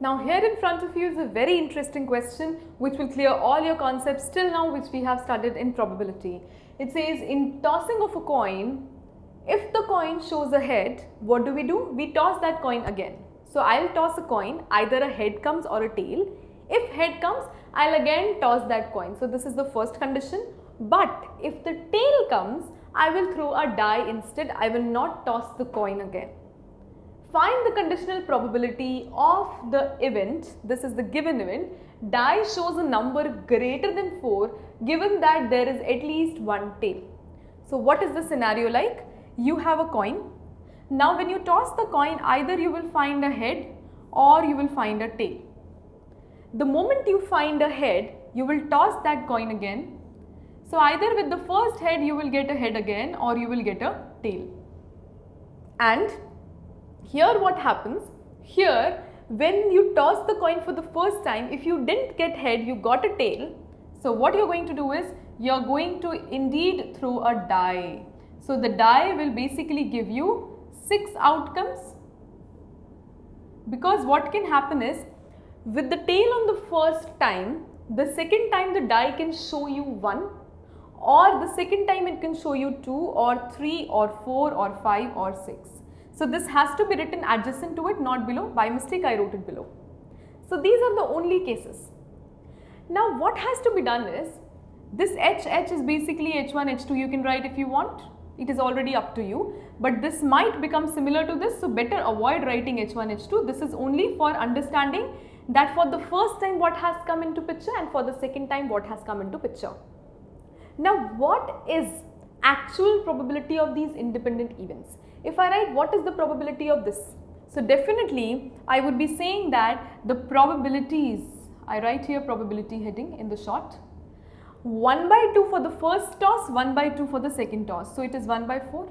Now here in front of you is a very interesting question which will clear all your concepts till now which we have studied in probability. It says in tossing of a coin, if the coin shows a head, what do? We toss that coin again. So I'll toss a coin, either a head comes or a tail. If head comes, I'll again toss that coin. So this is the first condition. But if the tail comes, I will throw a die instead. I will not toss the coin again. Find the conditional probability of the event. This is the given event. Die shows a number greater than 4 given that there is at least one tail. So what is the scenario like? You have a coin. Now when you toss the coin, either you will find a head or you will find a tail. The moment you find a head, you will toss that coin again. So either with the first head you will get a head again or you will get a tail. And here what happens? Here when you toss the coin for the first time, if you didn't get head, you got a tail. So what you're going to do is, you're going to indeed throw a die. So the die will basically give you 6 outcomes, because what can happen is, with the tail on the first time, the second time the die can show you 1, or the second time it can show you 2 or 3 or 4 or 5 or 6. So this has to be written adjacent to it, not below. By mistake I wrote it below. So these are the only cases. Now what has to be done is, this H is basically H1, H2 you can write if you want. It is already up to you. But this might become similar to this, so better avoid writing H1, H2. This is only for understanding that for the first time what has come into picture and for the second time what has come into picture. Now what is actual probability of these independent events? If I write what is the probability of this? So definitely I would be saying that the probabilities, I write here probability heading in the short, 1/2 for the first toss, 1/2 for the second toss. So it is 1/4.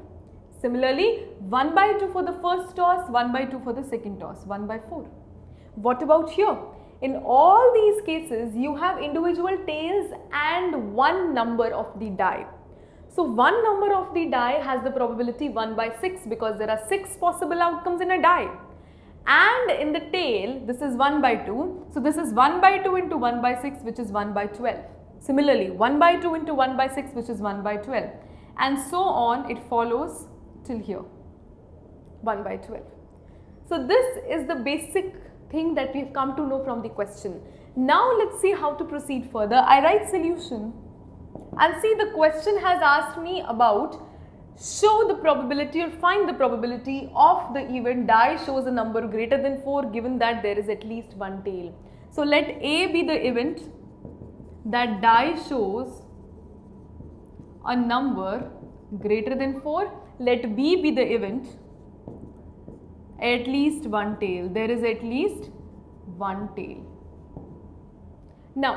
Similarly, 1/2 for the first toss, 1/2 for the second toss, 1/4. What about here? In all these cases, you have individual tails and one number of the die. So one number of the die has the probability 1/6 because there are 6 possible outcomes in a die. And in the tail, this is 1/2. So this is 1/2 into 1/6, which is 1/12. Similarly, 1/2 into 1/6, which is 1/12. And so on, it follows till here, 1/12. So this is the basic thing that we've come to know from the question. Now let's see how to proceed further. I write solution and see, the question has asked me about show the probability or find the probability of the event die shows a number greater than 4 given that there is at least one tail. So let A be the event that die shows a number greater than 4. Let B be the event at least one tail. There is at least one tail. Now,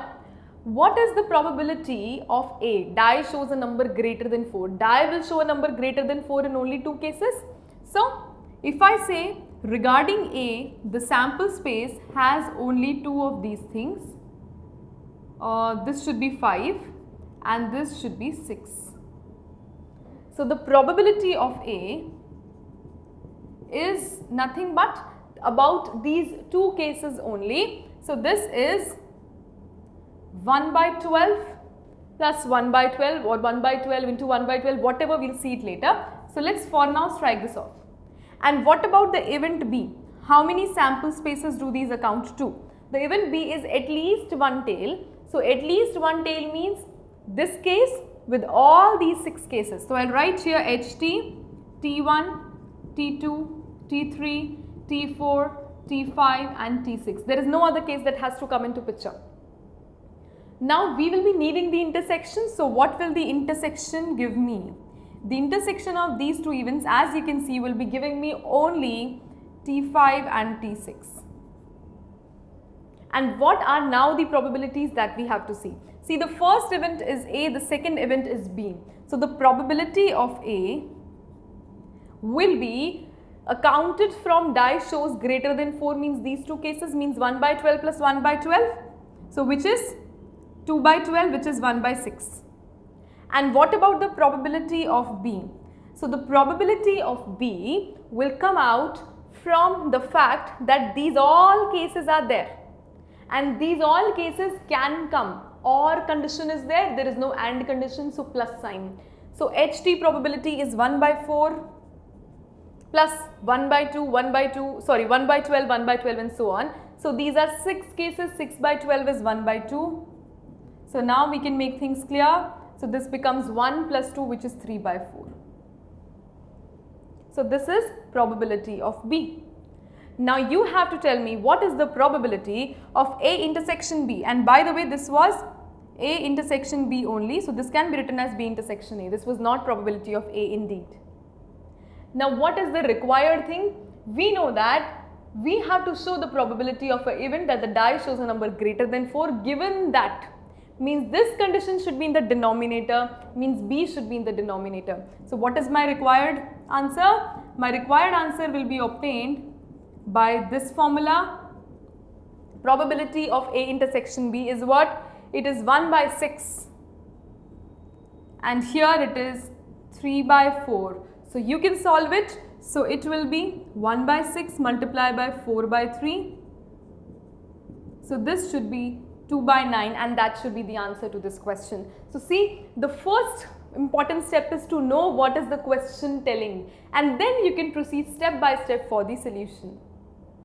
what is the probability of A? Die shows a number greater than 4. Die will show a number greater than 4 in only 2 cases. So, if I say regarding A, the sample space has only 2 of these things. This should be 5 and this should be 6. So, the probability of A is nothing but about these 2 cases only. So, this is 1/12 plus 1/12 or 1/12 into 1/12, whatever, we'll see it later. So, let's for now strike this off. And what about the event B? How many sample spaces do these account to? The event B is at least one tail. So, at least one tail means this case with all these 6 cases. So, I'll write here HT, T1, T2, T3, T4, T5 and T6. There is no other case that has to come into picture. Now, we will be needing the intersection. So, what will the intersection give me? The intersection of these 2 events, as you can see, will be giving me only T5 and T6. And what are now the probabilities that we have to see? See, the first event is A, the second event is B. So, the probability of A will be accounted from die shows greater than 4, means these 2 cases, means 1/12 plus 1/12. So, which is 2/12, which is 1/6. And what about the probability of B? So, the probability of B will come out from the fact that these all cases are there and these all cases can come. Or condition is there is no and condition, so plus sign. So HT probability is 1 by 4 plus 1 by 2, 1 by 2, sorry 1 by 12, 1 by 12 and so on. So these are 6 cases, 6 by 12 is 1 by 2. So now we can make things clear. So this becomes 1 plus 2, which is 3 by 4. So this is probability of B. Now you have to tell me what is the probability of A intersection B, and by the way this was A intersection B only, so this can be written as B intersection A. This was not probability of A indeed. Now what is the required thing? We know that we have to show the probability of an event that the die shows a number greater than 4, given that means this condition should be in the denominator, means B should be in the denominator. So what is my required answer? My required answer will be obtained by this formula. Probability of A intersection B is what? It is 1 by 6 and here it is 3 by 4. So you can solve it. So it will be 1 by 6 multiplied by 4 by 3. So this should be 2 by 9 and that should be the answer to this question. So see, the first important step is to know what is the question telling, and then you can proceed step by step for the solution.